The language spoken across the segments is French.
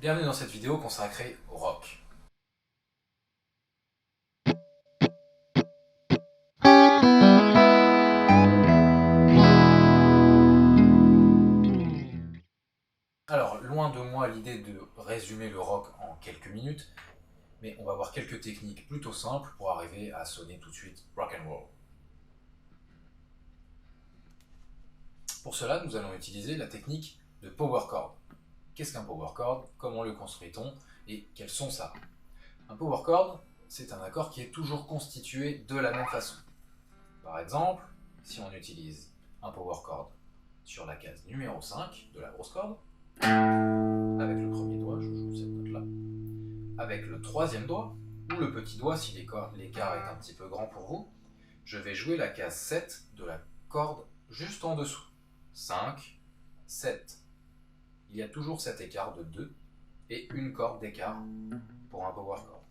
Bienvenue dans cette vidéo consacrée au rock. Alors, loin de moi l'idée de résumer le rock en quelques minutes, mais on va voir quelques techniques plutôt simples pour arriver à sonner tout de suite rock and roll. Pour cela, nous allons utiliser la technique de power chord. Qu'est-ce qu'un power chord? Comment le construit-on? Et quels sont ça? Un power chord, c'est un accord qui est toujours constitué de la même façon. Par exemple, si on utilise un power chord sur la case numéro 5 de la grosse corde, avec le premier doigt, je joue cette note-là, avec le troisième doigt, ou le petit doigt si l'écart est un petit peu grand pour vous, je vais jouer la case 7 de la corde juste en dessous. 5, 7. Il y a toujours cet écart de 2 et une corde d'écart pour un power chord.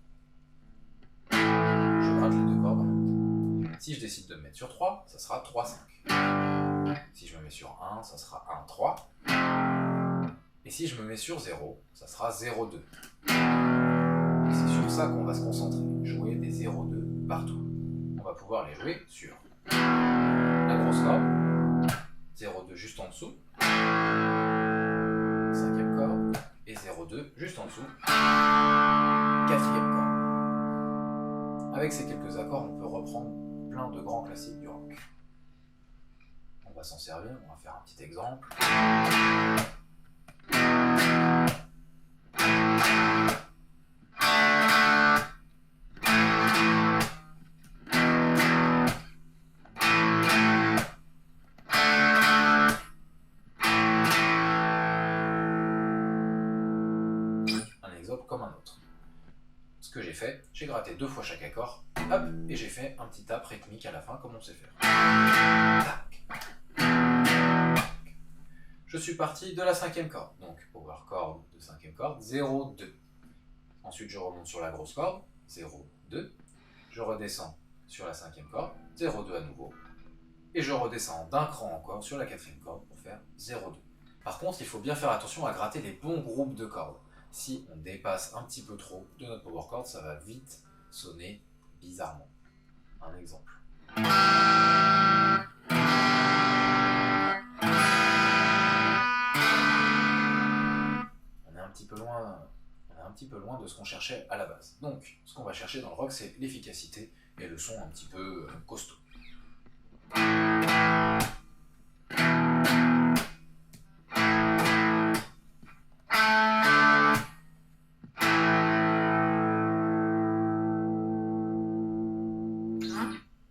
Je gratte les deux cordes en même temps. Si je décide de me mettre sur 3, ça sera 3, 5. Si je me mets sur 1, ça sera 1, 3. Et si je me mets sur 0, ça sera 0, 2. Et c'est sur ça qu'on va se concentrer, jouer des 0, 2 partout. On va pouvoir les jouer sur la grosse corde, 0, 2 juste en dessous, 5e corde, et 0, 2 juste en dessous, 4e corde. Avec ces quelques accords, on peut reprendre plein de grands classiques du rock. On va s'en servir, on va faire un petit exemple. Un exemple comme un autre. Ce que j'ai fait, j'ai gratté 2 fois chaque accord, hop, et j'ai fait un petit tap rythmique à la fin comme on sait faire. Tac. Je suis parti de la 5e corde, donc power chord de 5e corde, 0, 2. Ensuite je remonte sur la grosse corde, 0, 2. Je redescends sur la 5e corde, 0, 2 à nouveau. Et je redescends d'un cran encore sur la 4e corde pour faire 0, 2. Par contre, il faut bien faire attention à gratter les bons groupes de cordes. Si on dépasse un petit peu trop de notre power chord, ça va vite sonner bizarrement. Un exemple. On est un petit peu loin de ce qu'on cherchait à la base. Donc, ce qu'on va chercher dans le rock, c'est l'efficacité et le son un petit peu costaud.